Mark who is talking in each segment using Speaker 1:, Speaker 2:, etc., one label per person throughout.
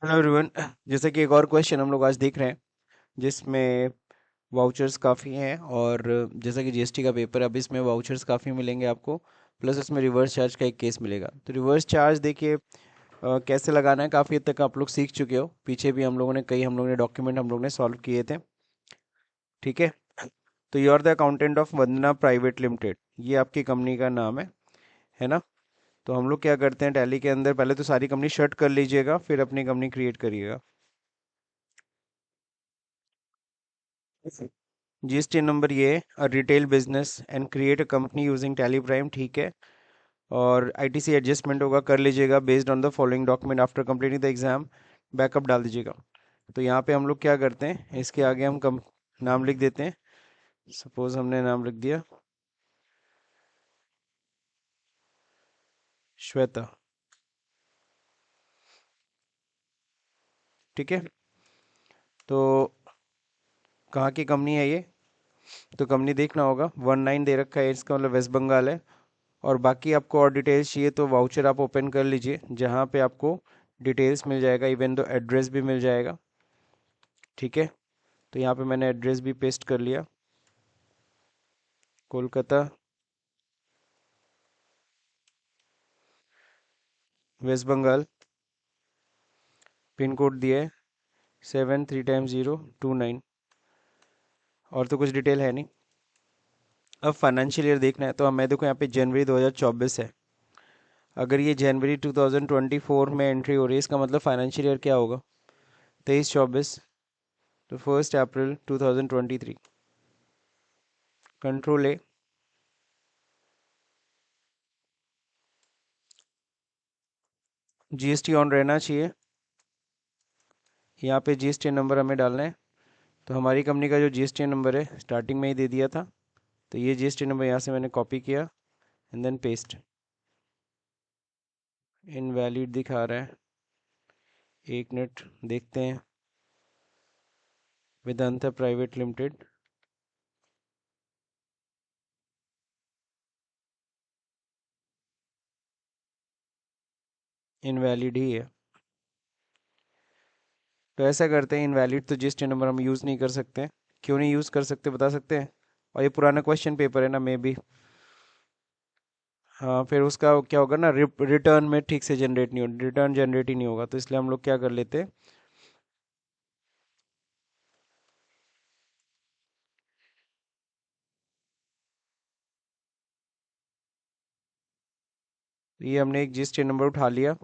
Speaker 1: Hello everyone. जैसे कि एक और क्वेश्चन हम लोग आज देख रहे हैं जिसमें वाउचर्स काफ़ी हैं। और जैसा कि जीएसटी का पेपर है, अब इसमें वाउचर्स काफ़ी मिलेंगे आपको। प्लस इसमें रिवर्स चार्ज का एक केस मिलेगा। तो रिवर्स चार्ज देखिए कैसे लगाना है, काफ़ी हद तक आप लोग सीख चुके हो। पीछे भी हम लोगों ने डॉक्यूमेंट हम लोग ने सॉल्व किए थे। ठीक है। तो you are the accountant of Vandana private limited, ये आपकी कंपनी का नाम है ना। तो हम लोग क्या करते हैं, टैली के अंदर पहले तो सारी कंपनी शट कर लीजिएगा, फिर अपनी कंपनी क्रिएट करिएगा। जीएसटी नंबर ये a retail business and create a company using tally prime, ठीक है। और आईटीसी एडजस्टमेंट होगा, कर लीजिएगा based on the following document after completing the exam. Backup डाल दीजिएगा। तो यहाँ पे हम लोग क्या करते हैं, इसके आगे हम कम नाम लिख देते हैं। सपोज हमने नाम लिख दिया श्वेता। ठीक है। तो कहाँ की कंपनी है ये, तो कंपनी देखना होगा। 19 दे रखा है, इसका मतलब वेस्ट बंगाल है। और बाकी आपको और डिटेल्स चाहिए तो वाउचर आप ओपन कर लीजिए, जहाँ पे आपको डिटेल्स मिल जाएगा, इवन तो एड्रेस भी मिल जाएगा। ठीक है। तो यहाँ पे मैंने एड्रेस भी पेस्ट कर लिया, Kolkata, waste Bengal. Pin code दिया है 73 टाइम 029। और तो कुछ डिटेल है नहीं। अब फाइनेंशियल ईयर देखना है, तो मैं देखो यहाँ पे जनवरी 2024 है। अगर ये जनवरी 2024 में एंट्री हो रही है, इसका मतलब फाइनेंशियल ईयर क्या होगा, 23-24। तो 1 अप्रैल 2023। Control A. जीएसटी ऑन रहना चाहिए। यहाँ पे जीएसटी नंबर हमें डालना है। तो हमारी कंपनी का जो जीएसटी नंबर है स्टार्टिंग में ही दे दिया था। तो ये जीएसटी नंबर यहाँ से मैंने कॉपी किया एंड देन पेस्ट। इनवैलिड दिखा रहा है, एक मिनट देखते हैं। Vedanta private limited. इनवैलिड ही है। तो ऐसा करते हैं, इनवैलिड तो जीएसटी नंबर हम यूज़ नहीं कर सकते। क्यों नहीं यूज़ कर सकते बता सकते हैं। और ये पुराना क्वेश्चन पेपर है ना, मे बी। हाँ, फिर उसका क्या होगा ना, रिटर्न में ठीक से जनरेट नहीं हो, रिटर्न जनरेट ही नहीं होगा। तो इसलिए हम लोग क्या कर लेते हैं, ये हमने एक जीएसटी नंबर उठा लिया।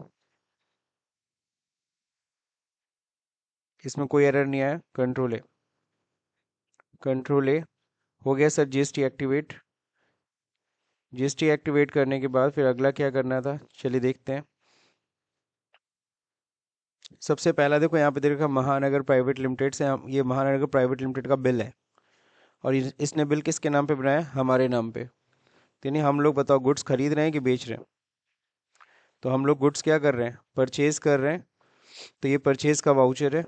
Speaker 1: इसमें कोई एरर नहीं आया। कंट्रोल ए। कंट्रोल ए। हो गया sir GST activate. GST activate करने के बाद फिर अगला क्या करना था, चलिए देखते हैं। सबसे पहला देखो यहाँ पे देखा महानगर प्राइवेट लिमिटेड से ये महानगर प्राइवेट लिमिटेड का बिल है। और इसने बिल किसके नाम पे बनाया, हमारे नाम पे। तो यानी हम लोग बताओ गुड्स खरीद रहे हैं कि बेच रहे हैं। तो हम लोग गुड्स क्या कर रहे हैं, परचेज कर रहे हैं। तो ये परचेज का वाउचर है।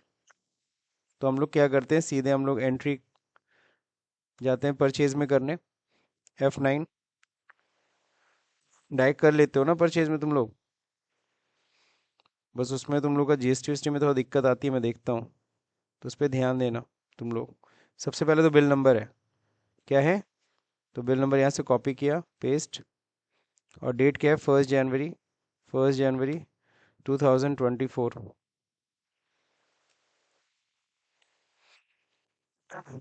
Speaker 1: तो हम लोग क्या करते हैं, सीधे हम लोग एंट्री जाते हैं परचेज में करने। F9। डायरेक्ट कर लेते हो ना परचेज में तुम लोग। बस उसमें तुम लोग का जीएसटी वीएसटी में थोड़ा दिक्कत आती है, मैं देखता हूँ। तो उस पर ध्यान देना तुम लोग। सबसे पहले तो बिल नंबर है, क्या है। तो बिल नंबर यहाँ से कॉपी किया, पेस्ट। और डेट क्या है, 1 जनवरी, 2024।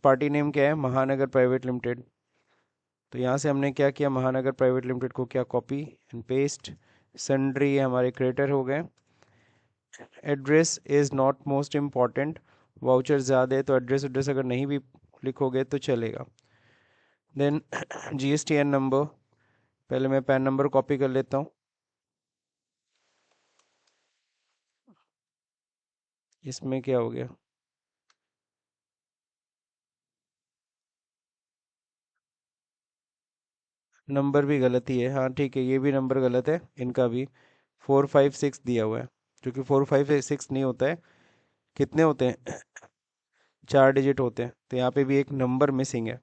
Speaker 1: पार्टी नेम क्या है, महानगर प्राइवेट लिमिटेड। तो यहाँ से हमने क्या किया, महानगर प्राइवेट लिमिटेड को क्या कॉपी एंड पेस्ट। सन्ड्री हमारे क्रेडिटर हो गए। Address is not most important. Voucher ज़्यादा है तो एड्रेस एड्रेस अगर नहीं भी लिखोगे तो चलेगा। देन जीएसटी एन नंबर, पहले मैं पैन नंबर कॉपी कर लेता हूँ। इसमें क्या हो गया, नंबर भी गलत ही है। हाँ ठीक है, ये भी नंबर गलत है इनका भी। 456 दिया हुआ है, जो कि 456 नहीं होता है। कितने होते हैं, 4 डिजिट होते हैं। तो यहाँ पे भी एक नंबर मिसिंग है।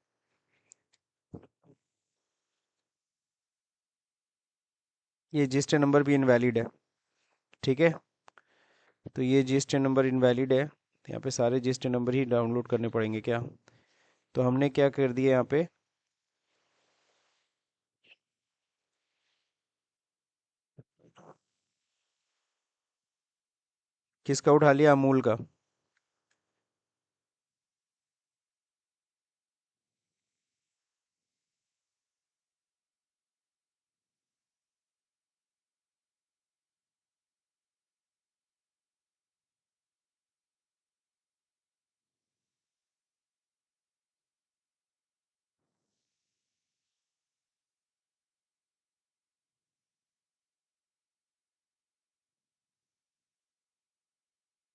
Speaker 1: ये रजिस्टर नंबर भी इनवैलिड है। ठीक है। तो ये जीएसटी नंबर इनवैलिड है, तो यहाँ पे सारे जीएसटी नंबर ही डाउनलोड करने पड़ेंगे क्या? तो हमने क्या कर दिया यहाँ पे, किसका उठा लिया, अमूल का।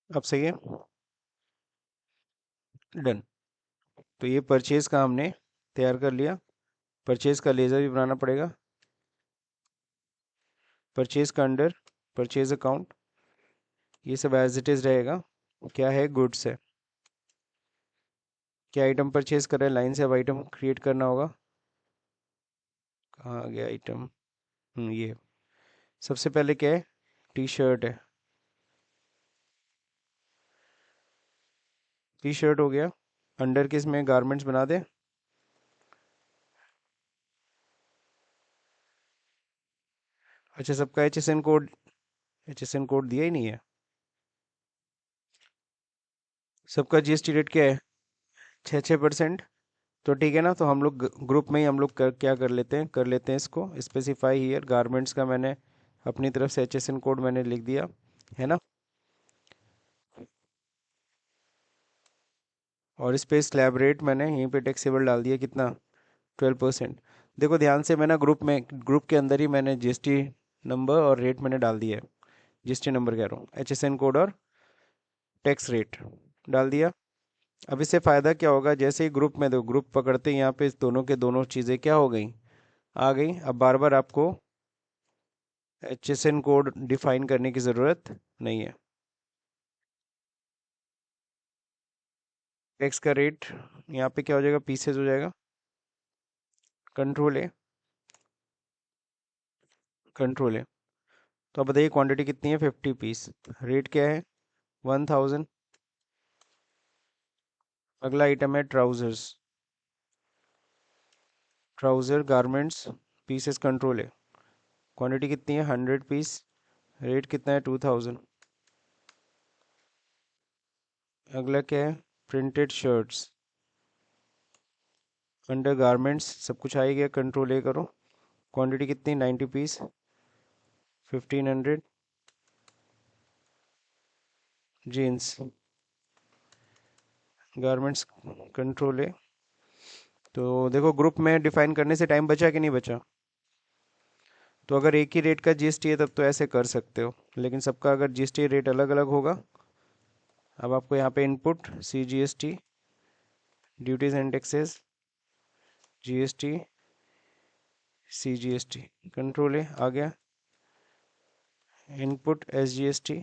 Speaker 1: अब सही है, डन। तो ये परचेज का हमने तैयार कर लिया। परचेज का लेज़र भी बनाना पड़ेगा। परचेज का अंडर परचेज अकाउंट, ये सब एज इट इज़ रहेगा। क्या है, गुड्स है। क्या आइटम परचेज कर रहे हैं, लाइन से अब आइटम क्रिएट करना होगा। कहाँ आ गया आइटम, ये सबसे पहले क्या है, टी शर्ट है। टी शर्ट हो गया। अंडर किस में गारमेंट्स बना दे। अच्छा, सबका एच एस एन कोड दिया ही नहीं है। सबका जीएसटी रेट क्या है, 6-6%। तो ठीक है ना, तो हम लोग ग्रुप में ही हम लोग क्या कर लेते हैं इसको स्पेसिफाई हियर। गारमेंट्स का मैंने अपनी तरफ से एच एस एन कोड मैंने लिख दिया, है ना। और इस पे स्लैब रेट मैंने यहीं पे टैक्सेबल डाल दिया, कितना, 12%। देखो ध्यान से, मैं ना ग्रुप के अंदर ही मैंने जीएसटी नंबर और रेट मैंने डाल दिया है। जीएसटी नंबर कह रहा हूँ, एच एस एन कोड और टैक्स रेट डाल दिया। अब इससे फ़ायदा क्या होगा, जैसे ही ग्रुप में दो ग्रुप पकड़ते ही यहाँ पे इस दोनों के दोनों चीज़ें क्या हो गई, आ गई। अब बार बार आपको H S N code define करने की ज़रूरत नहीं है। टैक्स का रेट यहाँ पे क्या हो जाएगा, पीसेज हो जाएगा। कंट्रोल है, कंट्रोल है। तो अब बताइए क्वांटिटी कितनी है, 50 पीस। रेट क्या है, 1000। अगला आइटम है trousers. Trouser garments pieces control है। क्वांटिटी कितनी है, 100 पीस। रेट कितना है, 2000। अगला क्या है, प्रिंटेड शर्ट्स। अंडर गारमेंट्स सब कुछ आ ही गया, कंट्रोल ए करो। क्वांटिटी कितनी, 90 piece, 1500। Jeans garments control A. तो देखो ग्रुप में डिफाइन करने से टाइम बचा कि नहीं बचा। तो अगर एक ही रेट का जीएसटी है तब तो ऐसे कर सकते हो, लेकिन सबका अगर जीएसटी रेट अलग अलग होगा। अब आपको यहाँ पे input C G S T, duties and taxes, GST, C G S T, control है, आ गया। Input S G S T,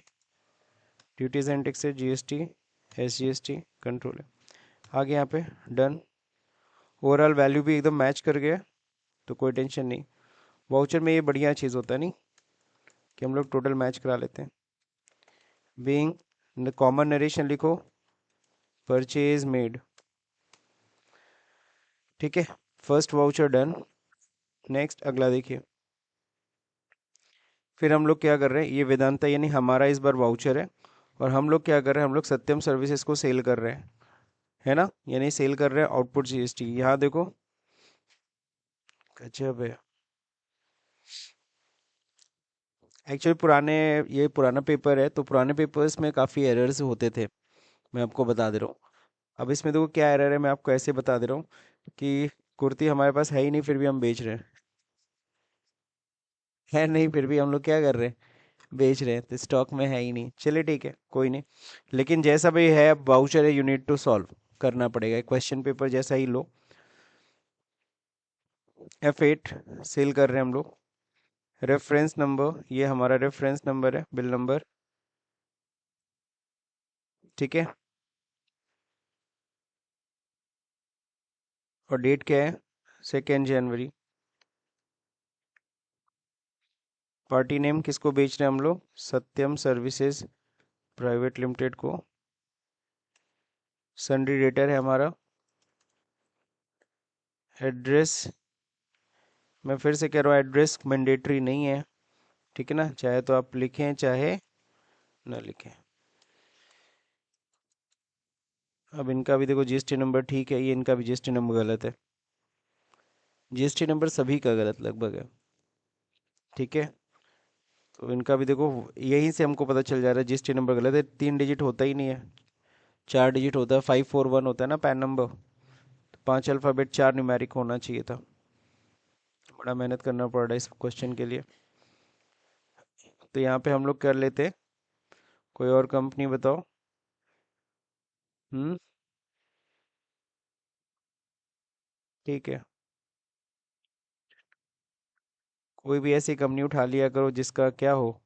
Speaker 1: duties and taxes, GST, S G S T, control है, आ गया यहाँ पे, डन। ओवरऑल वैल्यू भी एकदम मैच कर गया, तो कोई टेंशन नहीं। वाउचर में ये बढ़िया चीज़ होता है नहीं, कि हम लोग टोटल मैच करा लेते हैं। बीइंग कॉमन नरेशन लिखो, परचेज मेड, ठीक है। First voucher done. नेक्स्ट अगला देखिए। फिर हम लोग क्या कर रहे हैं, ये वेदांता यानी हमारा इस बार वाउचर है। और हम लोग क्या कर रहे हैं, हम लोग सत्यम सर्विसेज को सेल कर रहे हैं, है ना। यानी सेल कर रहे हैं आउटपुट जीएसटी, यहाँ देखो। गजब है। एक्चुअली ये पुराना पेपर है, तो पुराने पेपर्स में काफ़ी एरर्स होते थे, मैं आपको बता दे रहा हूँ। अब इसमें देखो क्या एरर है, मैं आपको ऐसे बता दे रहा हूँ कि कुर्ती हमारे पास है ही नहीं, फिर भी हम बेच रहे हैं। है नहीं, फिर भी हम लोग क्या कर रहे हैं, बेच रहे हैं, तो स्टॉक में है ही नहीं। चलिए ठीक है, कोई नहीं। लेकिन जैसा भी है, अब वाउचर है, यू नीड टू सॉल्व करना पड़ेगा। क्वेश्चन पेपर जैसा ही लो। F8 सेल कर रहे हैं हम लोग। रेफरेंस नंबर, ये हमारा रेफरेंस नंबर है, बिल नंबर, ठीक है। और डेट क्या है, 2 जनवरी। पार्टी नेम किसको बेच रहे हैं हम लोग, सत्यम सर्विसेज प्राइवेट लिमिटेड को सन्ड्री डेटर है हमारा। एड्रेस, मैं फिर से कह रहा हूँ एड्रेस मैंडेटरी नहीं है, ठीक है ना, चाहे तो आप लिखें चाहे ना लिखें। अब इनका भी देखो जीएसटी नंबर ठीक है, ये इनका भी जीएसटी नंबर गलत है। जीएसटी नंबर सभी का गलत लगभग है, ठीक है। तो इनका भी देखो, यहीं से हमको पता चल जा रहा है जीएसटी नंबर गलत है, 3 डिजिट होता ही नहीं है, 4 डिजिट होता है, 541 होता है ना पैन नंबर, तो 5 अल्फ़ाबेट 4 न्यूमेरिक होना चाहिए था। बड़ा मेहनत करना पड़ रहा है इस क्वेश्चन के लिए। तो यहाँ पे हम लोग कर लेते, कोई और कंपनी बताओ। हम्म, ठीक है, कोई भी ऐसी कंपनी उठा लिया करो जिसका क्या हो,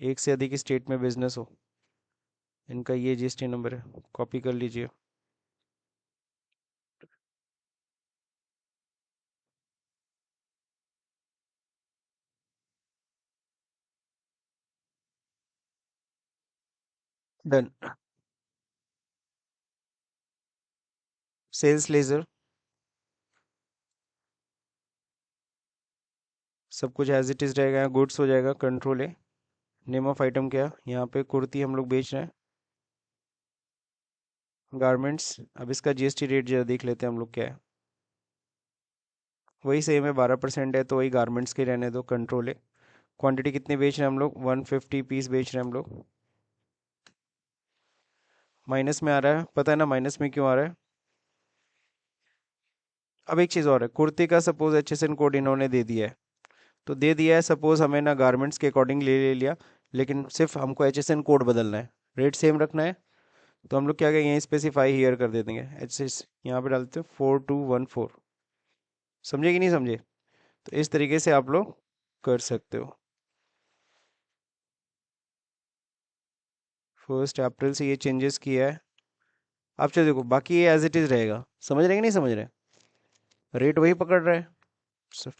Speaker 1: एक से अधिक स्टेट में बिजनेस हो। इनका ये जीएसटी नंबर है, कॉपी कर लीजिए। डन। सेल्स लेजर, सब कुछ एज इट इज रहेगा, गुड्स हो जाएगा, कंट्रोल है। नेम ऑफ आइटम क्या, यहाँ पे कुर्ती हम लोग बेच रहे हैं, गारमेंट्स। अब इसका जीएसटी रेट जरा देख लेते हैं हम लोग क्या है। वही सेम है, 12% है, तो वही गारमेंट्स के रहने दो, कंट्रोल है। क्वांटिटी कितनी बेच रहे हैं हम लोग, 150 पीस बेच रहे हैं हम लोग। माइनस में आ रहा है, पता है ना माइनस में क्यों आ रहा है। अब एक चीज़ और है, कुर्ती का सपोज HSN कोड इन्होंने दे दिया है, तो दे दिया है, सपोज हमें ना गारमेंट्स के अकॉर्डिंग ले लिया, लेकिन सिर्फ हमको HSN कोड बदलना है, रेट सेम रखना है। तो हम लोग क्या करेंगे, यहीं स्पेसिफाई हियर कर दे देंगे, एच एस यहाँ पे डालते हो 4214। समझे कि नहीं समझे। तो इस तरीके से आप लोग कर सकते हो। 1 अप्रैल से ये चेंजेस किया है। आप चलो देखो, बाकी ये एज इट इज़ रहेगा, समझ रहे कि नहीं समझ रहे। रेट वही पकड़ रहा है,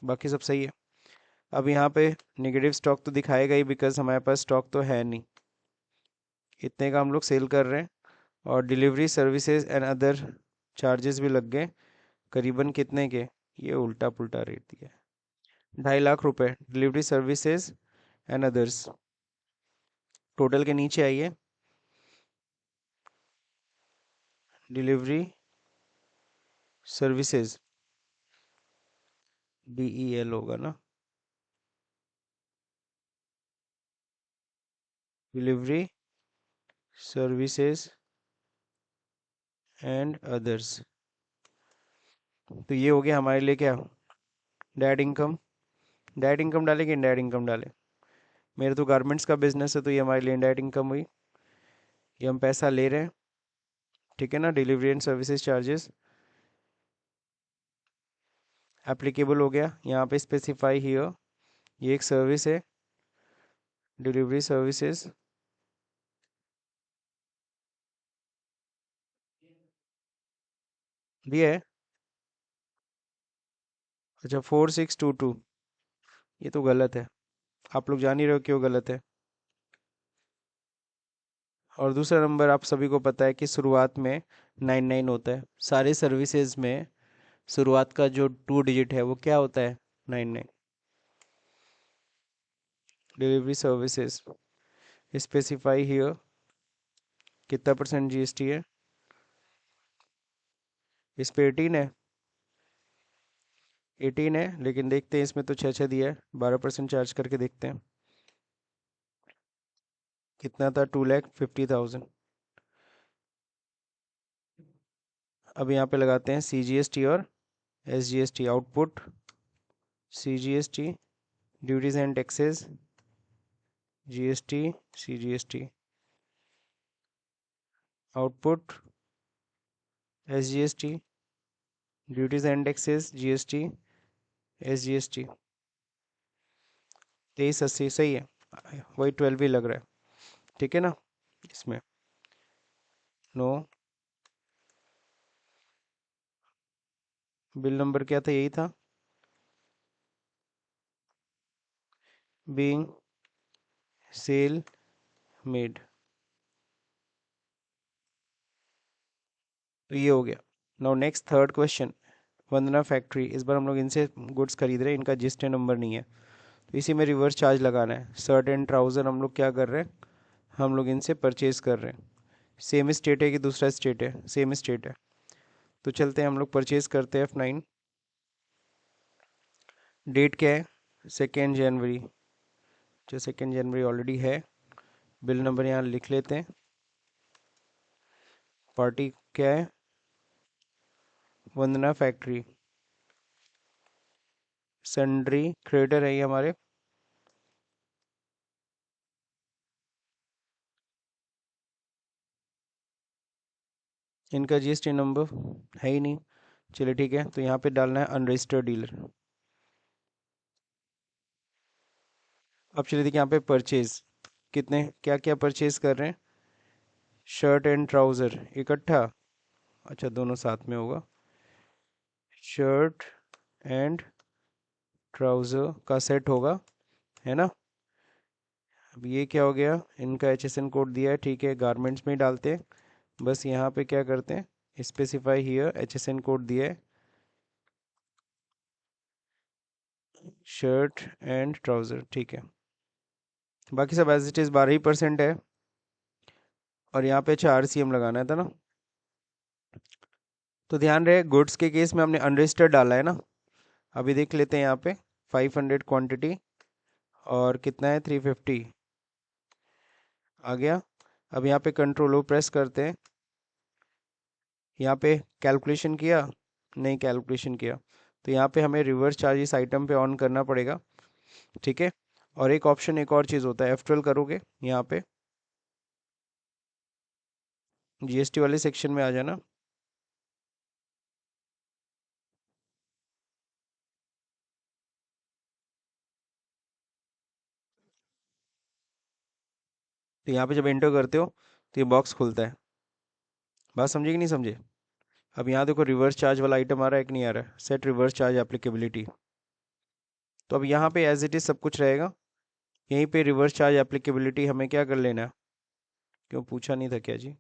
Speaker 1: बाकी सब सही है। अब यहाँ पे नेगेटिव स्टॉक तो दिखाएगा ही, बिकॉज हमारे पास स्टॉक तो है नहीं, इतने का हम लोग सेल कर रहे हैं। और delivery services and other charges भी लग गए, करीबन कितने के, ये उल्टा पुल्टा रेट दिया है, 2.5 लाख रुपए delivery services and others. Total के नीचे आइए, डिलीवरी सर्विसेज, DEL होगा ना, डिलीवरी सर्विसेज एंड अदर्स। तो ये हो गया हमारे लिए क्या, डायरेक्ट इनकम। डायरेक्ट इनकम डाले कि इनडायरेक्ट इनकम डाले, मेरे तो गारमेंट्स का बिजनेस है, तो ये हमारे लिए इनडायरेक्ट इनकम हुई। ये हम पैसा ले रहे हैं, ठीक है ना, delivery and services charges applicable हो गया, यहाँ पे स्पेसिफाई हियर, ये एक सर्विस है, डिलीवरी सर्विसेज। दिया है, अच्छा 4622, ये तो गलत है, आप लोग जान ही रहे हो क्यों गलत है। और दूसरा नंबर आप सभी को पता है कि शुरुआत में 99 होता है, सारे सर्विसेज में शुरुआत का जो 2 डिजिट है वो क्या होता है, 99। डिलीवरी सर्विसेज स्पेसिफाई हियर, कितना परसेंट जीएसटी है, इस पे 18 है, 18 है, लेकिन देखते हैं इसमें तो 6 6 दिया है, 12% चार्ज करके देखते हैं कितना था, 2,50,000। अब यहाँ पे लगाते हैं CGST और SGST output, CGST duties and taxes, GST CGST output, SGST duties and taxes, GST SGST। 2380 सही है, वही 12 भी लग रहा है, ठीक है ना। इसमें नो, बिल नंबर क्या था, यही था, बीइंग सेल मेड, तो ये हो गया। नाउ नेक्स्ट थर्ड क्वेश्चन, वंदना फैक्ट्री, इस बार हम लोग इनसे गुड्स खरीद रहे हैं, इनका जिएसटी नंबर नहीं है, तो इसी में रिवर्स चार्ज लगाना है। शर्ट एंड ट्राउज़र हम लोग क्या कर रहे हैं, हम लोग इनसे परचेज कर रहे हैं। सेम स्टेट है कि दूसरा स्टेट है, सेम स्टेट है, तो चलते हैं हम लोग परचेज करते हैं F9। डेट क्या है, 2 जनवरी, जो 2 जनवरी ऑलरेडी है। बिल नंबर यहाँ लिख लेते हैं। पार्टी क्या है, वंदना फैक्ट्री। सन्ड्री क्रेडिटर है ये हमारे। इनका जीएसटी नंबर है ही नहीं, चलिए ठीक है, तो यहाँ पे डालना है अनरजिस्टर्ड डीलर। अब चलिए देखिए यहाँ पे परचेज, कितने क्या क्या परचेज कर रहे हैं, शर्ट एंड ट्राउज़र इकट्ठा, अच्छा दोनों साथ में होगा, शर्ट एंड ट्राउज़र का सेट होगा, है ना। अब ये क्या हो गया, इनका HSN कोड दिया है, ठीक है, गारमेंट्स में ही डालते हैं। बस यहाँ पे क्या करते हैं, स्पेसिफाई हियर HSN कोड दिया है, शर्ट एंड ट्राउज़र, ठीक है। बाकी सब एज इट इज़ 12% है, और यहाँ पे अच्छा RCM लगाना था ना। तो ध्यान रहे गुड्स के केस में हमने अनरजिस्टर्ड डाला है ना। अभी देख लेते हैं यहाँ पे 500 क्वांटिटी, और कितना है 350 आ गया। अब यहाँ पे कंट्रोल ओ प्रेस करते हैं, यहाँ पे कैलकुलेशन किया, नहीं कैलकुलेशन किया, तो यहाँ पे हमें रिवर्स चार्ज इस आइटम पे ऑन करना पड़ेगा, ठीक है। और एक ऑप्शन एक और चीज़ होता है, F12 करोगे यहाँ पे जीएसटी वाले सेक्शन में आ जाना। तो यहाँ पे जब एंटर करते हो तो ये बॉक्स खुलता है। बात समझे कि नहीं समझे। अब यहाँ देखो रिवर्स चार्ज वाला आइटम आ रहा है कि नहीं आ रहा है, सेट रिवर्स चार्ज एप्लीकेबिलिटी। तो अब यहाँ पे एज इट इज़ सब कुछ रहेगा, यहीं पे रिवर्स चार्ज एप्लीकेबिलिटी हमें क्या कर लेना है, क्यों पूछा नहीं था क्या जी,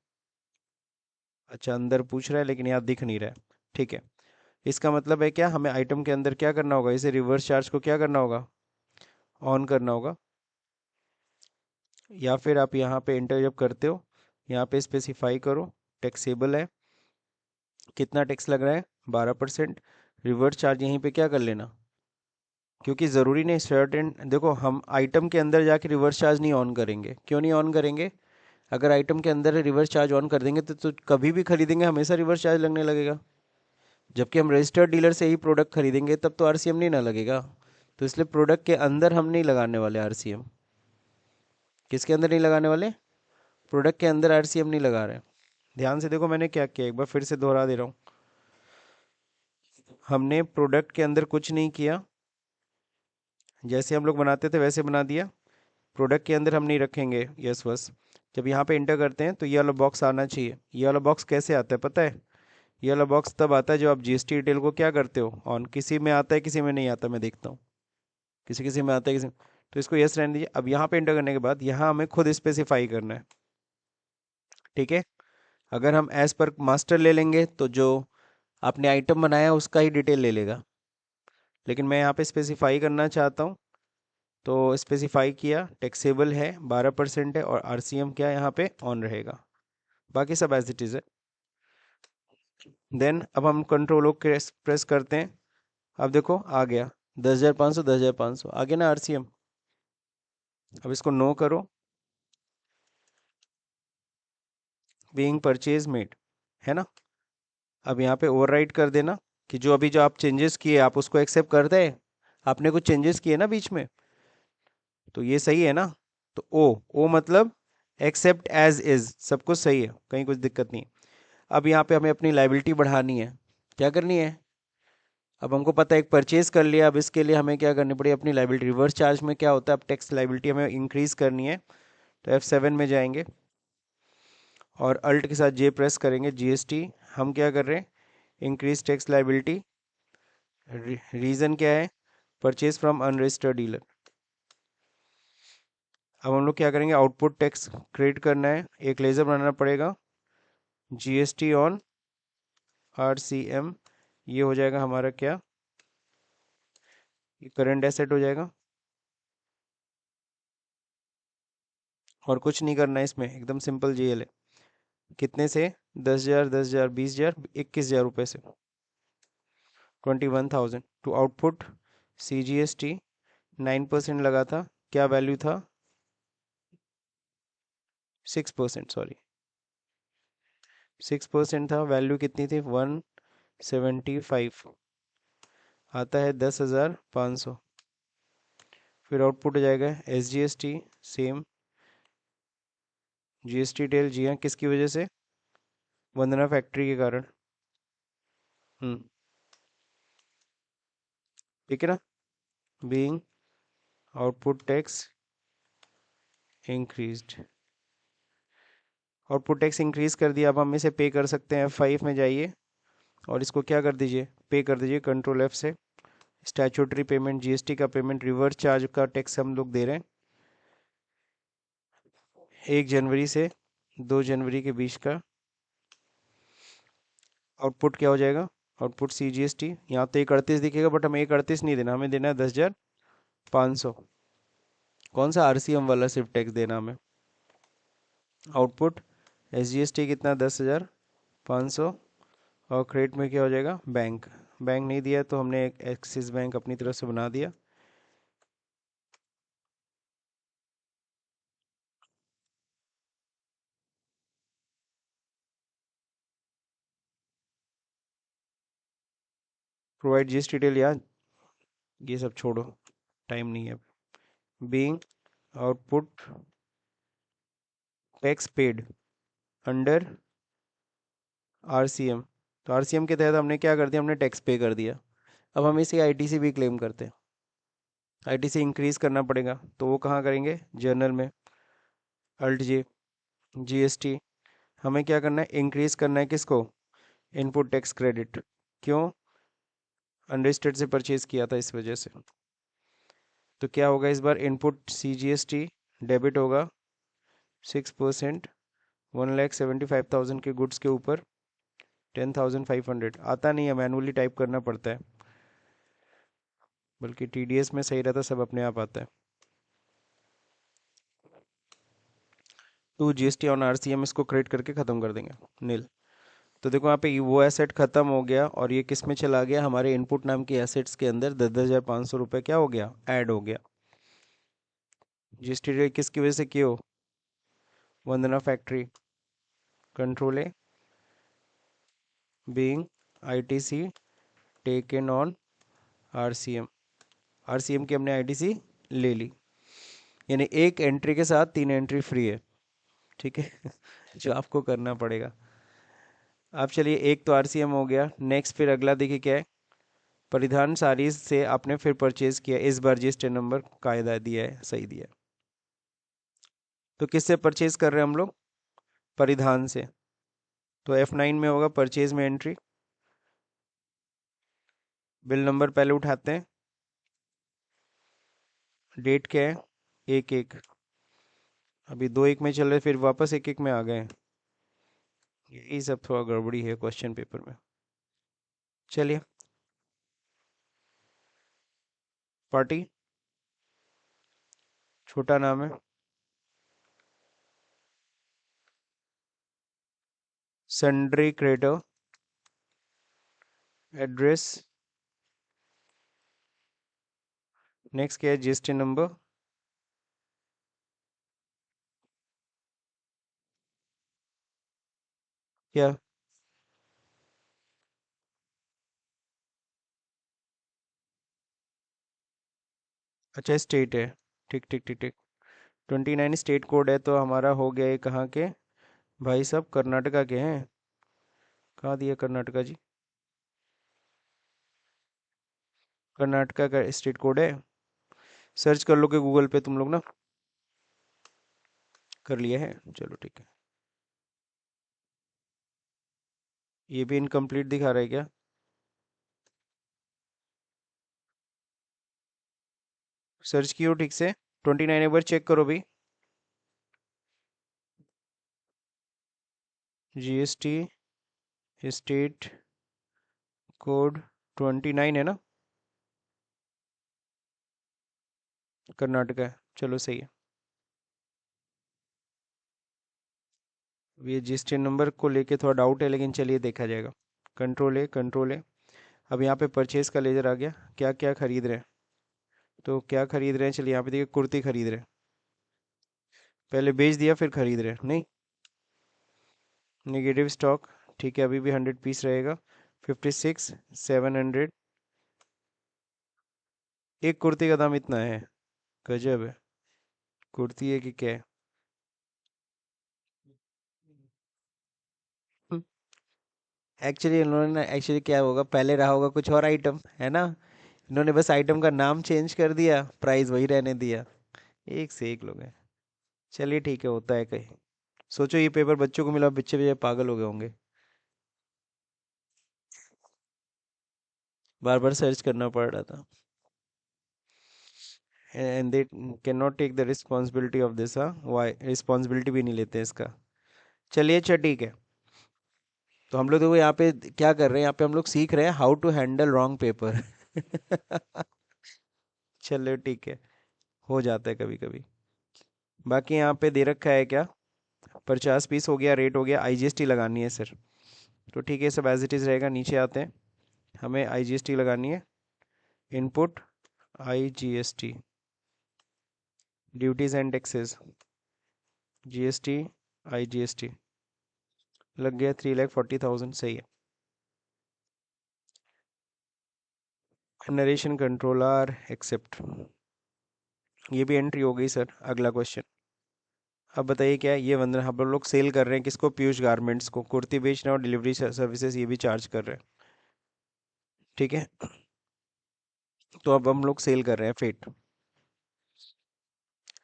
Speaker 1: अच्छा अंदर पूछ रहा है लेकिन यहाँ दिख नहीं रहा है, ठीक है। इसका मतलब है क्या, हमें आइटम के अंदर क्या करना होगा, इसे रिवर्स चार्ज को क्या करना होगा, ऑन करना होगा। या फिर आप यहाँ पे एंटर जब करते हो, यहाँ पे स्पेसिफाई करो, टैक्सेबल है, कितना टैक्स लग रहा है 12%। रिवर्स चार्ज यहीं पे क्या कर लेना, क्योंकि ज़रूरी नहीं शर्ट एंड, देखो हम आइटम के अंदर जाके रिवर्स चार्ज नहीं ऑन करेंगे, क्यों नहीं ऑन करेंगे, अगर आइटम के अंदर रिवर्स चार्ज ऑन कर देंगे तो कभी भी खरीदेंगे हमेशा रिवर्स चार्ज लगने लगेगा। जबकि हम रजिस्टर्ड डीलर से ही प्रोडक्ट खरीदेंगे तब तो आरसीएम नहीं ना लगेगा। तो इसलिए प्रोडक्ट के अंदर हम नहीं लगाने वाले आरसीएम। किसके अंदर नहीं लगाने वाले, प्रोडक्ट के अंदर आरसीएम नहीं लगा रहे। ध्यान से देखो मैंने क्या किया, एक बार फिर से दोहरा दे रहा हूँ। हमने प्रोडक्ट के अंदर कुछ नहीं किया, जैसे हम लोग बनाते थे वैसे बना दिया। प्रोडक्ट के अंदर हम नहीं रखेंगे, यस बस। जब यहाँ पे इंटर करते हैं तो ये वाला बॉक्स आना चाहिए। ये वाला बॉक्स कैसे आता है पता है, ये वाला बॉक्स तब आता है जब आप जीएसटी डिटेल को क्या करते हो ऑन, किसी में आता है किसी में नहीं आता, मैं देखता हूँ किसी किसी में आता है किसी में। तो इसको यस रहने दीजिए। अब यहाँ पे इंटर करने के बाद यहाँ हमें खुद स्पेसिफाई करना है, ठीक है। अगर हम एज पर मास्टर ले लेंगे तो जो आपने आइटम बनाया उसका ही डिटेल ले लेगा, लेकिन मैं यहाँ पे स्पेसिफाई करना चाहता हूँ, तो स्पेसिफाई किया, टैक्सेबल है 12% है, और आरसीएम क्या यहाँ पे ऑन रहेगा, बाकी सब एज इट इज़ है। देन अब हम कंट्रोल ओ प्रेस करते हैं। अब देखो आ गया 10,500, 10,500 आ गया ना आरसीएम। अब इसको नो करो, बीइंग परचेज मेड, है ना। अब यहाँ पे ओवरराइट कर देना, कि जो अभी जो आप चेंजेस किए आप उसको एक्सेप्ट करते हैं। आपने कुछ चेंजेस किए ना बीच में, तो ये सही है ना। तो ओ मतलब एक्सेप्ट एज इज, सब कुछ सही है, कहीं कुछ दिक्कत नहीं। अब यहाँ पे हमें अपनी लाइबिलिटी बढ़ानी है, क्या करनी है, अब हमको पता है एक परचेज कर लिया, अब इसके लिए हमें क्या करनी पड़ी, अपनी लाइबिलिटी, रिवर्स चार्ज में क्या होता है, अब टैक्स लाइबिलिटी हमें इंक्रीज करनी है। तो F7 में जाएंगे और अल्ट के साथ जे प्रेस करेंगे, जीएसटी। हम क्या कर रहे हैं, इंक्रीज टैक्स लाइबिलिटी। रीज़न क्या है, परचेज फ्रॉम अनरजिस्टर्ड डीलर। अब हम लोग क्या करेंगे, आउटपुट टैक्स क्रिएट करना है, एक लेज़र बनाना पड़ेगा, जीएसटी ऑन आरसीएम, ये हो जाएगा हमारा क्या, ये करंट एसेट हो जाएगा। और कुछ नहीं करना है इसमें, एकदम सिंपल जीएल है। कितने से, 10,000, 10,000, 20,000, 21,000 रुपये से, 21,000 टू आउटपुट CGST 9% लगा था, क्या वैल्यू था, 6%, सॉरी 6% था, वैल्यू कितनी थी, 175, आता है 10,500। फिर आउटपुट हो जाएगा SGST, सेम GST टेल, जी हाँ, किसकी वजह से, वंदना फैक्ट्री के कारण। हम्म, ठीक है ना, being output tax increased, output tax increase कर दिया। अब हम इसे पे कर सकते हैं, F5 में जाइए और इसको क्या कर दीजिए, पे कर दीजिए Ctrl F से। स्टैट्यूटरी पेमेंट, जीएसटी का पेमेंट, रिवर्स चार्ज का टैक्स हम लोग दे रहे हैं 1 जनवरी से 2 जनवरी के बीच का। आउटपुट क्या हो जाएगा, आउटपुट CGST, यहाँ तो 138 दिखेगा बट हमें 138 नहीं देना, हमें देना है 10,500। कौन सा, RCM वाला सिर्फ टैक्स देना हमें। आउटपुट SGST कितना, 10,500। और क्रेडिट में क्या हो जाएगा, बैंक, बैंक नहीं दिया तो हमने एक एक्सिस बैंक अपनी तरफ से बना दिया। प्रोवाइड GST डिटेल, यार ये सब छोड़ो, टाइम नहीं है। Being output tax paid under RCM, तो RCM के तहत हमने क्या कर दिया, हमने टैक्स पे कर दिया। अब हम इसे ITC भी क्लेम करते हैं, ITC इंक्रीज करना पड़ेगा, तो वो कहाँ करेंगे, जर्नल में, अल्ट J, GST। हमें क्या करना है, इंक्रीज करना है किसको, इनपुट टैक्स क्रेडिट, क्यों, अंडरस्टेट से परचेज किया था इस वजह से। तो क्या होगा इस बार, इनपुट CGST डेबिट होगा 6%, 1,75,000 के गुड्स के ऊपर 10,500। आता नहीं है, मैनुअली टाइप करना पड़ता है, बल्कि TDS में सही रहता, सब अपने आप आता है। तो GST ऑन RCM इसको क्रिएट करके ख़त्म कर देंगे, नील। तो देखो यहाँ पे वो एसेट ख़त्म हो गया और ये किस में चला गया, हमारे इनपुट नाम की एसेट्स के अंदर 10,500 रुपये क्या हो गया, ऐड हो गया। GST रेट किसकी वजह से की हो, Vandana factory. Control A, being ITC taken on RCM, RCM की हमने ITC ले ली, यानी एक एंट्री के साथ 3 एंट्री फ्री है, ठीक है। जो आपको करना पड़ेगा। अब चलिए, एक तो RCM हो गया, नेक्स्ट फिर अगला देखिए क्या है, परिधान सारीज से आपने फिर परचेज किया, इस बार GST नंबर कायदा दिया है, सही दिया है। तो किससे परचेज कर रहे हैं हम लोग, परिधान से, तो F9 में होगा परचेज में एंट्री, बिल नंबर पहले उठाते हैं, डेट क्या है, 1/1, अभी 2/1 में चल रहे, फिर वापस 1/1 में आ गए हैं। यही सब थोड़ा गड़बड़ी है क्वेश्चन पेपर में। चलिए, पार्टी छोटा नाम है, सन्ड्री क्रेडिटर, एड्रेस, नेक्स्ट क्या है, GST नंबर, क्या, अच्छा स्टेट है, ठीक ठीक ठीक ठीक, 29 स्टेट कोड है, तो हमारा हो गया ये कहाँ के, भाई साहब कर्नाटका के हैं। कहाँ दिया कर्नाटका जी, कर्नाटका का स्टेट कोड है, सर्च कर लोगे गूगल पे तुम लोग ना, कर लिया है, चलो ठीक है। ये भी इनकम्प्लीट दिखा रहा है क्या, सर्च कियो ठीक से, 29 एक बार चेक करो भी, जीएसटी स्टेट कोड 29 है ना? कर्नाटका है, चलो सही है। ये जीएसटी नंबर को लेके थोड़ा डाउट है, लेकिन चलिए देखा जाएगा। कंट्रोल है। अब यहाँ पे परचेज का लेजर आ गया, क्या क्या खरीद रहे हैं। तो क्या खरीद रहे हैं, चलिए यहाँ पे देखिए कुर्ती खरीद रहे हैं। पहले बेच दिया फिर खरीद रहे हैं, नहीं। नेगेटिव स्टॉक, ठीक है, अभी भी 100 पीस रहेगा। 56 700। एक कुर्ती का दाम इतना है, गजब है। कुर्ती है कि क्या है? एक्चुअली इन्होंने ना, एक्चुअली क्या होगा, पहले रहा होगा कुछ और आइटम, है ना। इन्होंने बस आइटम का नाम चेंज कर दिया, प्राइस वही रहने दिया। एक से एक लोग हैं। चलिए ठीक है, होता है कहीं। सोचो ये पेपर बच्चों को मिला, बच्चे भी पागल हो गए होंगे। बार बार सर्च करना पड़ रहा था। And they can not take the responsibility of this, हाँ, वाई रिस्पॉन्सिबिलिटी भी नहीं लेते इसका। चलिए अच्छा ठीक है। तो हम लोग देखो यहाँ पे क्या कर रहे हैं, यहाँ पे हम लोग सीख रहे हैं how to handle wrong paper. चलो ठीक है, हो जाता है कभी कभी। बाकी यहाँ पे दे रखा है क्या, 50 पीस हो गया, रेट हो गया, आईजीएसटी लगानी है सर। तो ठीक है, सब एज इट इज़ रहेगा। नीचे आते हैं, हमें आईजीएसटी लगानी है। Input IGST, duties and taxes, GST, IGST. लग गया 3,40,000, सही है। नरेशन कंट्रोलर एक्सेप्ट, ये भी एंट्री हो गई सर। अगला क्वेश्चन। अब बताइए क्या है ये, वंदना, हम लोग सेल कर रहे हैं किसको, पीयूष गारमेंट्स को कुर्ती बेच रहे हैं, और डिलीवरी सर्विसेज ये भी चार्ज कर रहे हैं। ठीक है, तो अब हम लोग सेल कर रहे हैं फेट।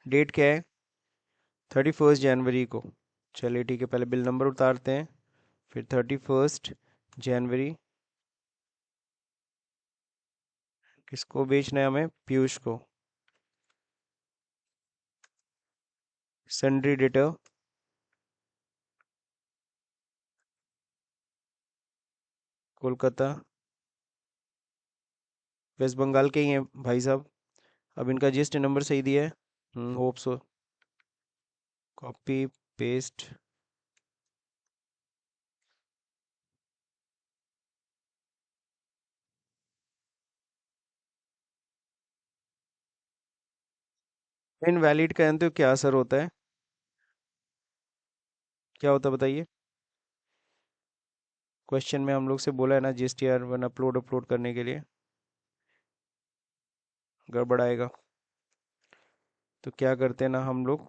Speaker 1: डेट क्या है, 31 जनवरी को। चलिए ठीक है, पहले बिल नंबर उतारते हैं, फिर 31 जनवरी। किसको बेचना है हमें, पीयूष को। Sundry debtor, Kolkata, waste Bengal के ही हैं भाई साहब। अब इनका जीएसटी नंबर सही दिया है, hope so. Copy paste. Invalid का तो क्या असर होता है, क्या होता है बताइए। क्वेश्चन में हम लोग से बोला है ना, जीएसटीआर 1 अपलोड अपलोड करने के लिए, गड़बड़ाएगा। तो क्या करते हैं ना हम लोग,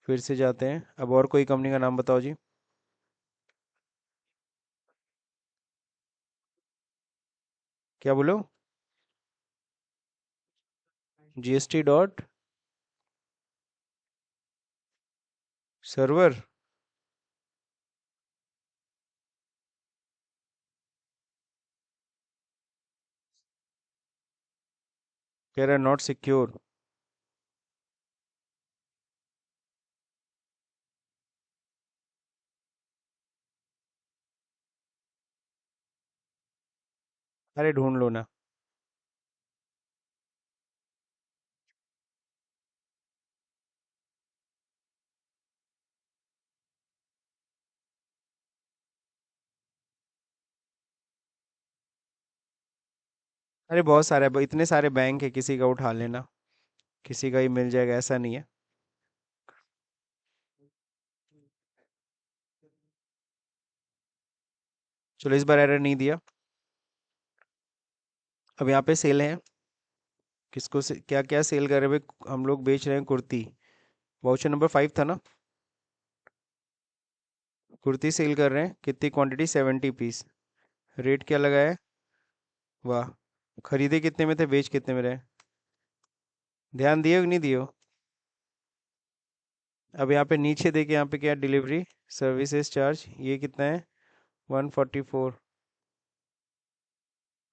Speaker 1: फिर से जाते हैं। अब और कोई कंपनी का नाम बताओ जी। क्या बोलो, जीएसटी डॉट सर्वर। कह रहा है नॉट सिक्योर। अरे ढूंढ लो ना। अरे बहुत सारे, इतने सारे बैंक है, किसी का उठा लेना, किसी का ही मिल जाएगा, ऐसा नहीं है। चलो इस बार एरर नहीं दिया। अब यहाँ पे सेल है, किसको से क्या क्या सेल कर रहे हैं भाई, हम लोग बेच रहे हैं कुर्ती। वाउचर नंबर 5 था ना। कुर्ती सेल कर रहे हैं, कितनी क्वांटिटी, 70 पीस। रेट क्या लगा है, वाह। खरीदे कितने में थे, बेच कितने में रहे, ध्यान दिए कि नहीं दिए हो? अब यहाँ पे नीचे देखिए, यहाँ पे क्या, डिलीवरी सर्विसेज चार्ज, ये कितना है, 144।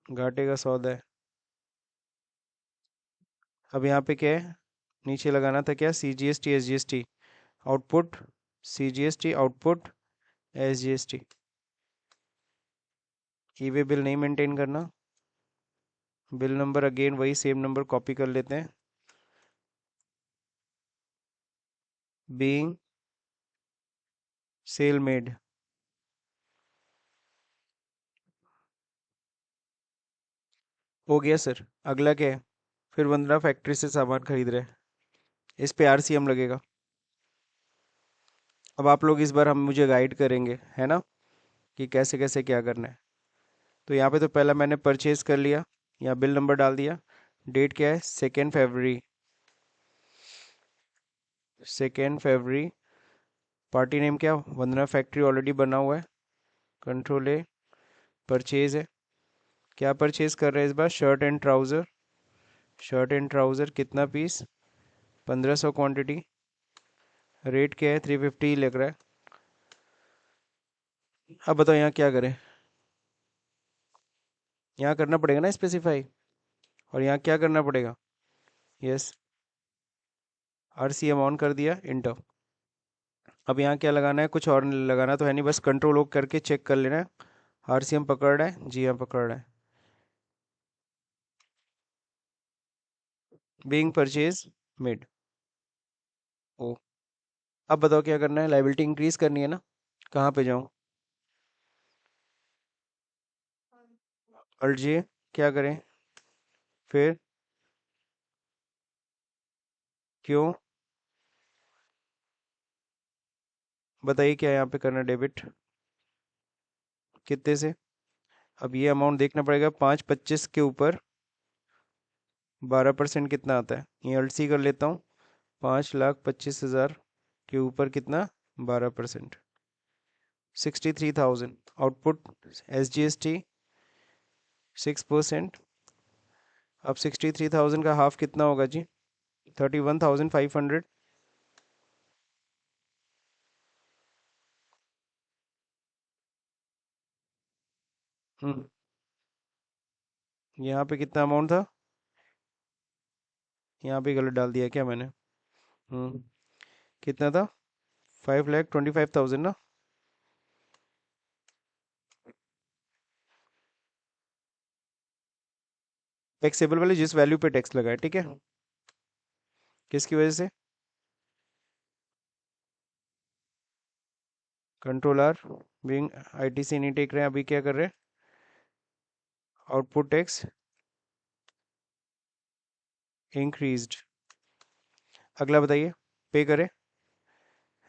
Speaker 1: घाटे का सौदा है। अब यहाँ पे क्या है, नीचे लगाना था क्या, C G S T S G S T. Output CGST output SGST। E way bill नहीं मेंटेन करना। बिल नंबर अगेन वही सेम नंबर कॉपी कर लेते हैं। Being sale made. हो गया सर। अगला क्या है? फिर वंदना फैक्ट्री से सामान खरीद रहे हैं। इस पे RCM लगेगा। अब आप लोग इस बार हम मुझे गाइड करेंगे, है ना, कि कैसे कैसे क्या करना है। तो यहाँ पे तो पहला मैंने परचेज कर लिया, यहाँ बिल नंबर डाल दिया। डेट क्या है? 2 फरवरी। 2 फरवरी। पार्टी नेम क्या? वंदना फैक्ट्री ऑलरेडी बना हुआ है। Control A। परचेज है। क्या परचेज कर रहे हैं इस बार? Shirt and trouser. Shirt and trouser कितना पीस? 1500 क्वांटिटी। रेट क्या है? 350 लग रहा है। अब बताओ यहाँ क्या करें? यहाँ करना पड़ेगा ना स्पेसिफाई। और यहाँ क्या करना पड़ेगा? यस। RCM ऑन कर दिया, इंटर। अब यहाँ क्या लगाना है? कुछ और लगाना तो है नहीं, बस कंट्रोल O करके चेक कर लेना है। RCM पकड़ रहा है? जी हाँ, पकड़ रहा है। Being purchase made. ओ। अब बताओ क्या करना है? लाइबिलिटी इंक्रीज करनी है ना? कहाँ पे जाऊँ? Alt J। क्या करें फिर? क्यों? बताइए क्या यहाँ पे करना? डेबिट कितने से? अब ये अमाउंट देखना पड़ेगा। 525 के ऊपर 12% कितना आता है? ये अल्ट C कर लेता हूँ। 5,25,000 के ऊपर कितना? 12%। 63,000। Output SGST 6%। अब 63,000 का हाफ कितना होगा जी? 31,500। हम्म। यहाँ पे कितना अमाउंट था? यहाँ पे गलत डाल दिया क्या मैंने? हम्म। कितना था? 5,25,000 ना? टैक्सेबल वाले जिस वैल्यू पे टैक्स लगा है, ठीक है। किसकी वजह से? Control R। बिंग ITC नहीं टेक रहे हैं, अभी क्या कर रहे हैं? Output tax increased. अगला बताइए। पे करें।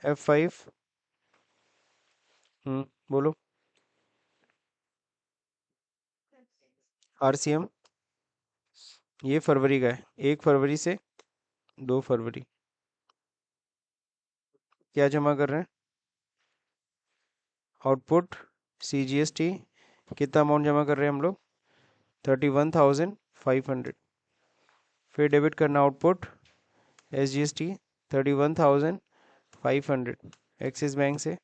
Speaker 1: F5। बोलो। RCM ये फरवरी का है। 1 फरवरी से 2 फरवरी। क्या जमा कर रहे हैं? Output CGST। कितना अमाउंट जमा कर रहे हैं हम लोग? 31,500। फिर डेबिट करना आउटपुट SGST 31,500 एक्सिस बैंक से।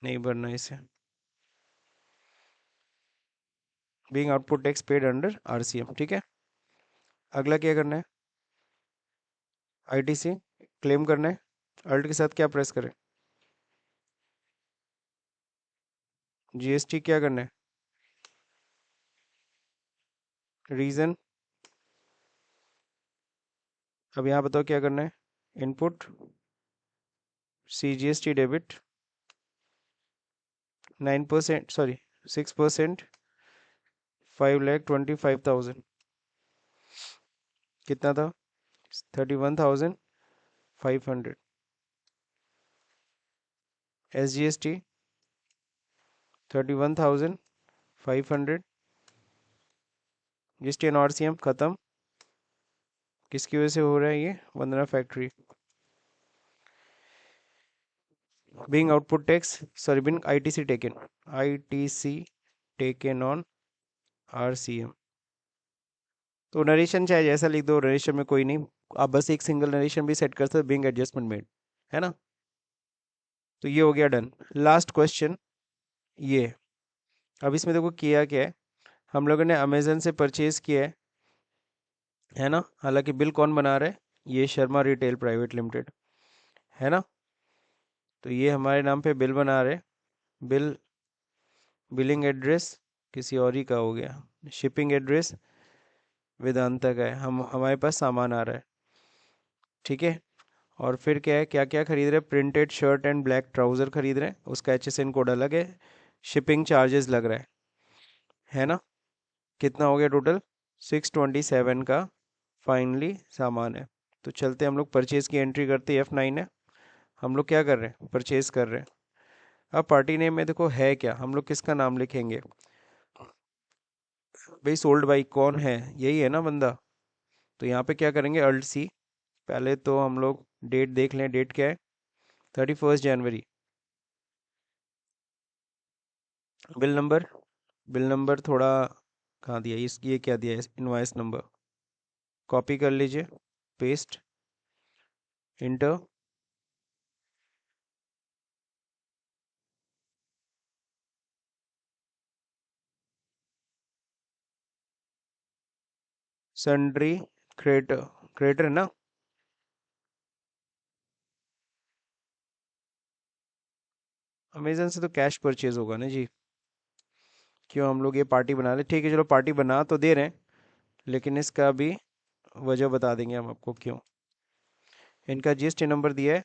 Speaker 1: नहीं भरना इसे। Being output tax paid under RCM, ठीक है। अगला क्या करना है? ITC क्लेम करना है। अल्ट के साथ क्या प्रेस करें? GST क्या करना है? रीज़न। अब यहाँ बताओ क्या करना है? Input CGST debit 9%, sorry 6%। 5,25,000 कितना था? 31,500। SGST 31,500। GST एंड RCM खत्म। किसकी वजह से हो रहा है ये? Vandana factory. Being output tax, sorry being ITC taken. ITC taken on RCM। तो नरेशन चाहे जैसा लिख दो, नरेशन में कोई नहीं। आप बस एक सिंगल नरेशन भी सेट कर सकते हो, बीइंग एडजस्टमेंट मेड, है ना। तो ये हो गया डन। लास्ट क्वेश्चन ये है। अब इसमें देखो किया क्या है। हम लोगों ने अमेज़न से परचेज़ किया है ना। हालांकि बिल कौन बना रहा है, ये शर्मा रिटेल प्राइवेट लिमिटेड है ना। तो ये हमारे नाम पे बिल बना रहे। बिल बिलिंग एड्रेस किसी और ही का हो गया, शिपिंग एड्रेस वेदांता का है। हम हमारे पास सामान आ रहा है, ठीक है। और फिर क्या है, क्या क्या खरीद रहे हैं, printed shirt and black trouser खरीद रहे हैं, उसका HSN कोड अलग है, शिपिंग चार्जेस लग रहा है ना। कितना हो गया टोटल, 627 का फाइनली सामान है। तो चलते हम लोग परचेज़ की एंट्री करते हैं, F9 है। हम लोग क्या कर रहे हैं, परचेज़ कर रहे हैं। अब पार्टी नेम में देखो है क्या, हम लोग किसका नाम लिखेंगे भाई, सोल्ड बाई कौन है, यही है ना बंदा। तो यहाँ पे क्या करेंगे, अल्ट सी। पहले तो हम लोग डेट देख लें, डेट क्या है, 31 जनवरी। बिल नंबर, बिल नंबर थोड़ा कहाँ दिया है? ये क्या दिया है, इनवाइस नंबर। कॉपी कर लीजिए, paste, inter. Sundry crater, crater ना। अमेजन से तो कैश परचेज होगा ना जी। क्यों, हम लोग ये पार्टी बना ले, ठीक है चलो पार्टी बना तो दे रहे हैं, लेकिन इसका भी वजह बता देंगे हम आपको क्यों। इनका GST नंबर दिया है।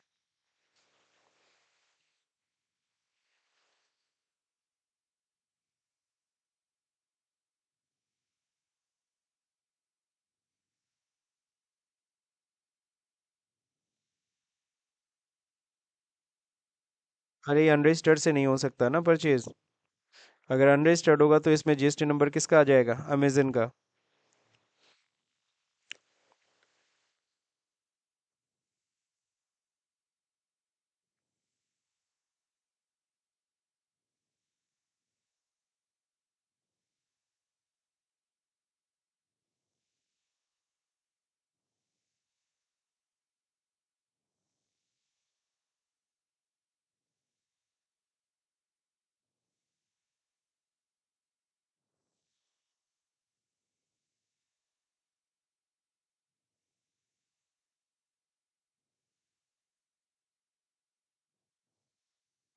Speaker 1: अरे ये अनरजिस्टर्ड से नहीं हो सकता ना परचेज। अगर अनरजिस्टर्ड होगा तो इसमें GST नंबर किसका आ जाएगा, अमेजन का।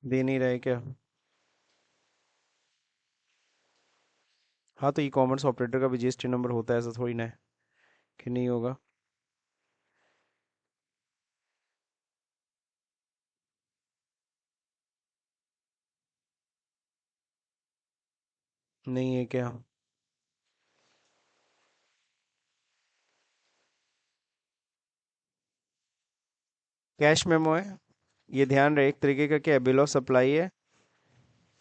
Speaker 1: दे नहीं रहे क्या। हाँ तो ई कॉमर्स ऑपरेटर का भी GST नंबर होता है, ऐसा थोड़ी ना है कि नहीं होगा। नहीं है क्या। कैश मेमो है, ये ध्यान रहे, एक तरीके का क्या है, बिल ऑफ सप्लाई है,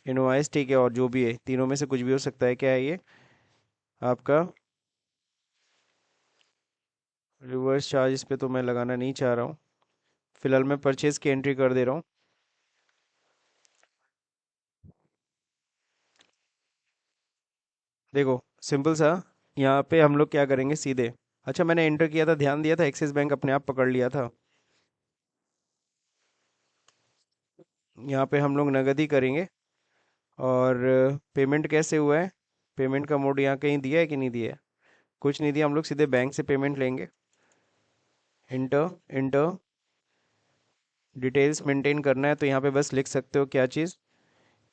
Speaker 1: इनवॉइस, ठीक है, और जो भी है तीनों में से कुछ भी हो सकता है। क्या है ये आपका, रिवर्स चार्ज इस पे तो मैं लगाना नहीं चाह रहा हूँ। फिलहाल मैं परचेज की एंट्री कर दे रहा हूँ। देखो सिंपल सा, यहाँ पे हम लोग क्या करेंगे सीधे। अच्छा मैंने एंटर किया था, ध्यान दिया था, एक्सिस बैंक अपने आप पकड़ लिया था। यहाँ पे हम लोग नगद ही करेंगे। और पेमेंट कैसे हुआ है, पेमेंट का मोड यहाँ कहीं दिया है कि नहीं दिया है, कुछ नहीं दिया, हम लोग सीधे बैंक से पेमेंट लेंगे। इंटर, इंटर, डिटेल्स मेंटेन करना है तो यहाँ पे बस लिख सकते हो क्या चीज़,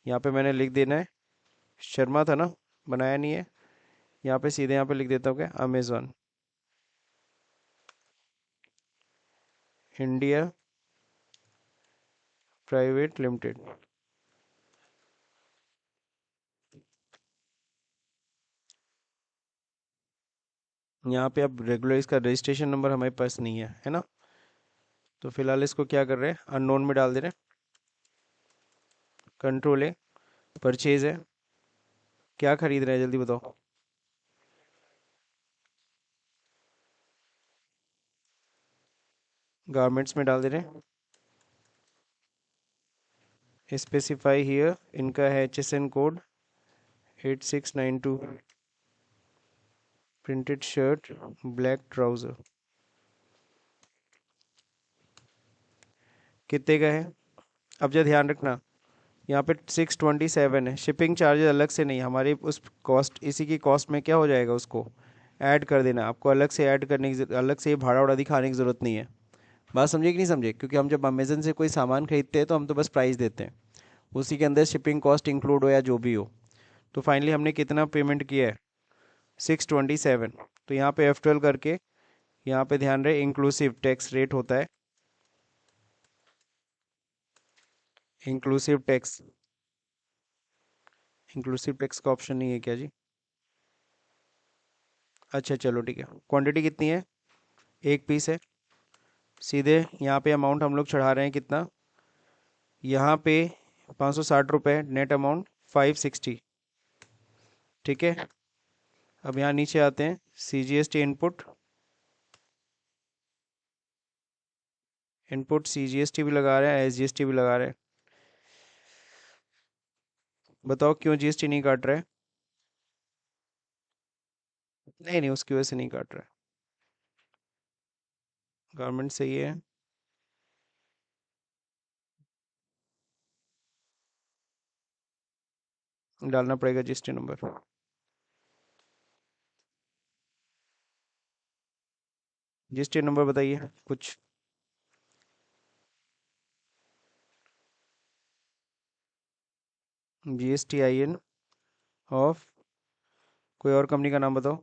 Speaker 1: यहाँ पे मैंने लिख देना है, शर्मा था ना, बनाया नहीं है। यहाँ पे सीधे यहाँ पे लिख देता हूँ क्या, अमेज़ॉन इंडिया प्राइवेट लिमिटेड। यहाँ पे अब रेगुलर इसका रजिस्ट्रेशन नंबर हमारे पास नहीं है ना। तो फिलहाल इसको क्या कर रहे हैं, अननोन में डाल दे रहे हैं। कंट्रोल है, परचेज है, क्या खरीद रहे हैं जल्दी बताओ। गारमेंट्स में डाल दे रहे हैं। स्पेसिफाई हियर, इनका है HSN code 8692, printed shirt black trouser. कितने का है, अब जो ध्यान रखना, यहाँ पे 627 है, शिपिंग चार्जेस अलग से नहीं, हमारी उस कॉस्ट, इसी की कॉस्ट में क्या हो जाएगा, उसको ऐड कर देना आपको, अलग से ऐड करने की अलग से भाड़ा उड़ा दिखाने की ज़रूरत नहीं है। बात समझे कि नहीं समझे? क्योंकि हम जब अमेजन से कोई सामान खरीदते हैं तो हम तो बस प्राइस देते हैं, उसी के अंदर शिपिंग कॉस्ट इंक्लूड हो या जो भी हो। तो फाइनली हमने कितना पेमेंट किया है? 627। तो यहाँ पे F12 करके, यहाँ पे ध्यान रहे इंक्लूसिव टैक्स रेट होता है, इंक्लूसिव टैक्स, इंक्लूसिव टैक्स का ऑप्शन नहीं है क्या जी? अच्छा चलो ठीक है, क्वांटिटी कितनी है? एक पीस है। सीधे यहाँ पे अमाउंट हम लोग चढ़ा रहे हैं कितना, यहाँ पे 560 रुपये, नेट अमाउंट 560। ठीक है, अब यहाँ नीचे आते हैं, CGST इनपुट, इनपुट CGST भी लगा रहे हैं, SGST भी लगा रहे हैं। बताओ क्यों GST नहीं काट रहा है? नहीं नहीं, उसकी वजह से नहीं काट रहा है, गवर्नमेंट सही है। डालना पड़ेगा GST नंबर। GST नंबर बताइए कुछ। GSTIN ऑफ, कोई और कंपनी का नाम बताओ।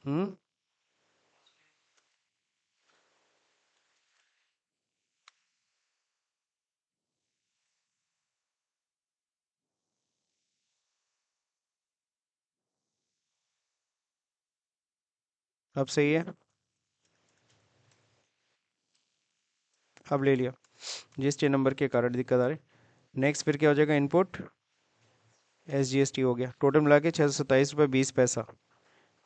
Speaker 1: हम्म, अब सही है, अब ले लिया। GST नंबर के कारण दिक्कत आ रही। नेक्स्ट फिर क्या हो जाएगा, इनपुट SGST हो गया, टोटल मिला के 627 रुपये 20 पैसा।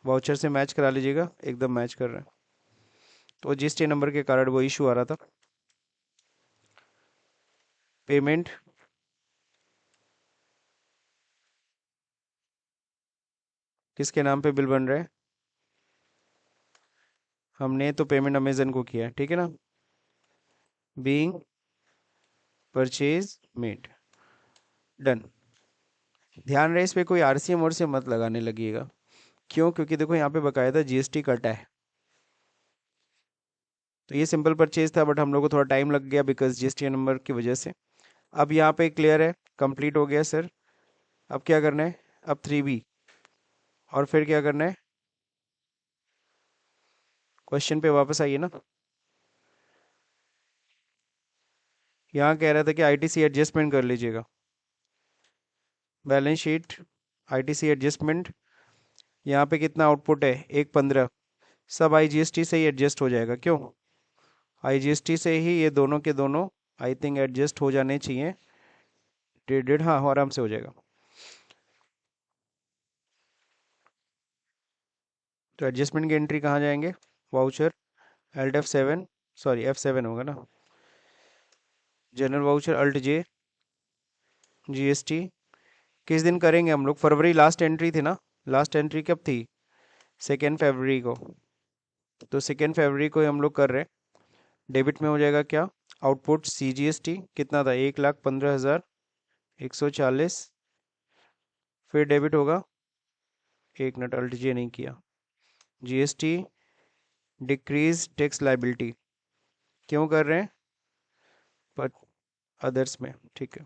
Speaker 1: वाउचर से मैच करा लीजिएगा, एकदम मैच कर रहे हैं। तो GST नंबर के कारण वो इशू आ रहा था। पेमेंट किसके नाम पे बिल बन रहा है? हमने तो पेमेंट अमेजन को किया है, ठीक है ना, बीइंग परचेज मेड, डन। ध्यान रहे इस पे कोई RCM और से मत लगाने लगिएगा। क्यों? क्योंकि देखो यहाँ पे बकायदा GST कटा है। तो ये सिंपल परचेज था, बट हम लोग को थोड़ा टाइम लग गया बिकॉज GST नंबर की वजह से। अब यहाँ पे क्लियर है, कंप्लीट हो गया सर। अब क्या करना है? अब 3B, और फिर क्या करना है? क्वेश्चन पे वापस आइए ना। यहाँ कह रहा था कि ITC एडजस्टमेंट कर लीजिएगा, बैलेंस शीट, ITC एडजस्टमेंट। यहाँ पे कितना आउटपुट है? 115। सब IGST से ही एडजस्ट हो जाएगा, क्यों? IGST से ही ये दोनों के दोनों आई थिंक एडजस्ट हो जाने चाहिए। 1.5, हाँ आराम से हो जाएगा। तो एडजस्टमेंट की एंट्री कहाँ जाएंगे? Voucher, Alt F7, sorry F7 होगा ना, general voucher, Alt J, GST। किस दिन करेंगे हम लोग? फरवरी लास्ट एंट्री थी ना, लास्ट एंट्री कब थी? 2 फरवरी को। तो 2 फरवरी को ही हम लोग कर रहे हैं। डेबिट में हो जाएगा क्या? आउटपुट CGST कितना था? 1,15,140। फिर डेबिट होगा, एक मिनट, Alt J नहीं किया, GST डिक्रीज टैक्स लाइबिलिटी, क्यों कर रहे हैं? पर अदर्स में, ठीक है,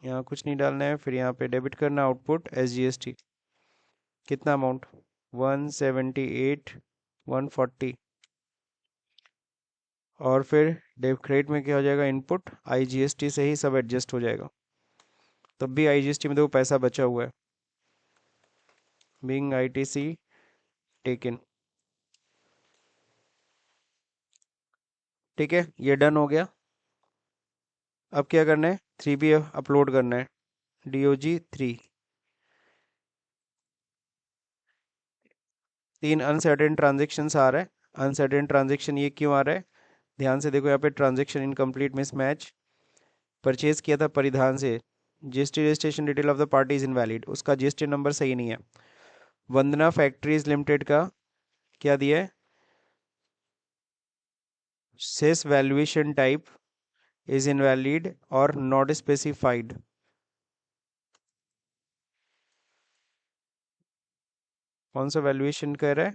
Speaker 1: यहाँ कुछ नहीं डालना है। फिर यहाँ पे डेबिट करना, आउटपुट SGST, कितना अमाउंट? 178,140। और फिर डेबिट क्रेडिट में क्या हो जाएगा? इनपुट IGST से ही सब एडजस्ट हो जाएगा, तब भी IGST में देखो पैसा बचा हुआ है, बीइंग ITC टेकन। ठीक है, ये डन हो गया। अब क्या करना है? 3B अपलोड करना है, DOG 3। 3 अनसर्टेन ट्रांजेक्शन्स आ रहा है। अनसर्टेन ट्रांजेक्शन ये क्यों आ रहा है? ध्यान से देखो, यहाँ पे ट्रांजेक्शन इनकम्प्लीट मिसमैच, परचेज किया था परिधान से, GST registration detail of the party is invalid, उसका GST नंबर सही नहीं है। वंदना फैक्ट्रीज लिमिटेड का क्या दिया है? Cess valuation type is invalid और नॉट स्पेसिफाइड। कौन सा वैल्यूएशन कह रहा है?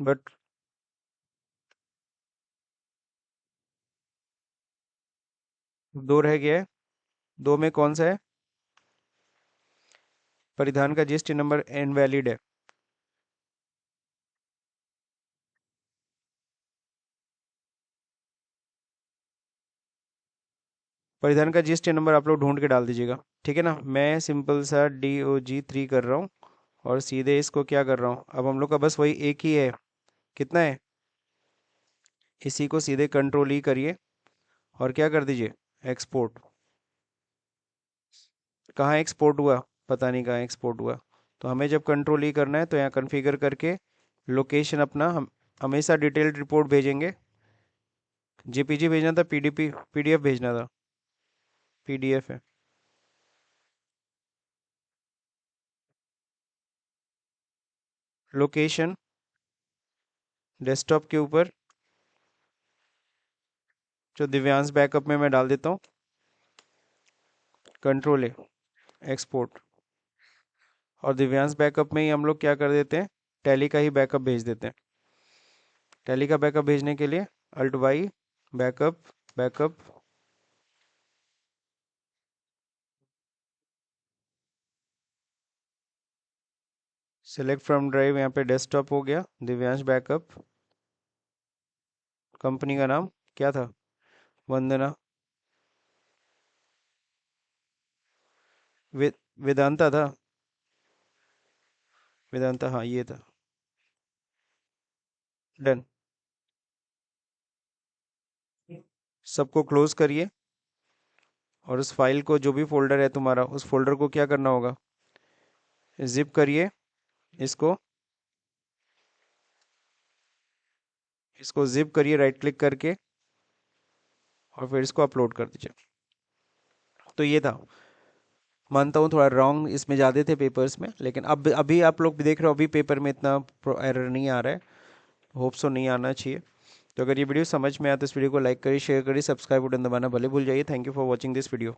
Speaker 1: बट दो रह गया है। दो में कौन सा है? परिधान का जीएसटी नंबर इनवैलिड है। परिधान का जीएसटी नंबर आप लोग ढूंढ के डाल दीजिएगा, ठीक है ना। मैं सिंपल सा DOG 3 कर रहा हूँ और सीधे इसको क्या कर रहा हूँ, अब हम लोग का बस वही एक ही है। कितना है? इसी को सीधे कंट्रोल करिए और क्या कर दीजिए, एक्सपोर्ट। कहाँ एक्सपोर्ट हुआ? पता नहीं कहाँ एक्सपोर्ट हुआ। तो हमें जब कंट्रोल करना है तो यहाँ कॉन्फ़िगर करके लोकेशन अपना हम हमेशा डिटेल्ड रिपोर्ट भेजेंगे। JPG भेजना था, PDF भेजना था? PDF है। लोकेशन डेस्कटॉप के ऊपर जो दिव्यांश बैकअप में मैं डाल देता हूँ, कंट्रोल एक्सपोर्ट। और दिव्यांश बैकअप में ही हम लोग क्या कर देते हैं, टैली का ही बैकअप भेज देते हैं। टैली का बैकअप भेजने के लिए Alt+Y, backup, backup, select from drive, यहाँ पे डेस्कटॉप हो गया, दिव्यांश बैकअप। कंपनी का नाम क्या था? वंदना वेदांता था। वेदांता, हाँ ये था। डन। सबको क्लोज करिए और उस फाइल को, जो भी फोल्डर है तुम्हारा, उस फोल्डर को क्या करना होगा, जिप करिए इसको। इसको जिप करिए राइट क्लिक करके और फिर इसको अपलोड कर दीजिए। तो ये था। मानता हूँ थोड़ा रॉन्ग इसमें ज़्यादा थे पेपर्स में, लेकिन अब अभी आप लोग भी देख रहे हो, अभी पेपर में इतना एरर नहीं आ रहा है। होप सो नहीं आना चाहिए। तो अगर ये वीडियो समझ में आया तो इस वीडियो को लाइक करिए, शेयर करिए, सब्सक्राइब बटन दबाना भले भूल जाइए। Thank you for watching this video.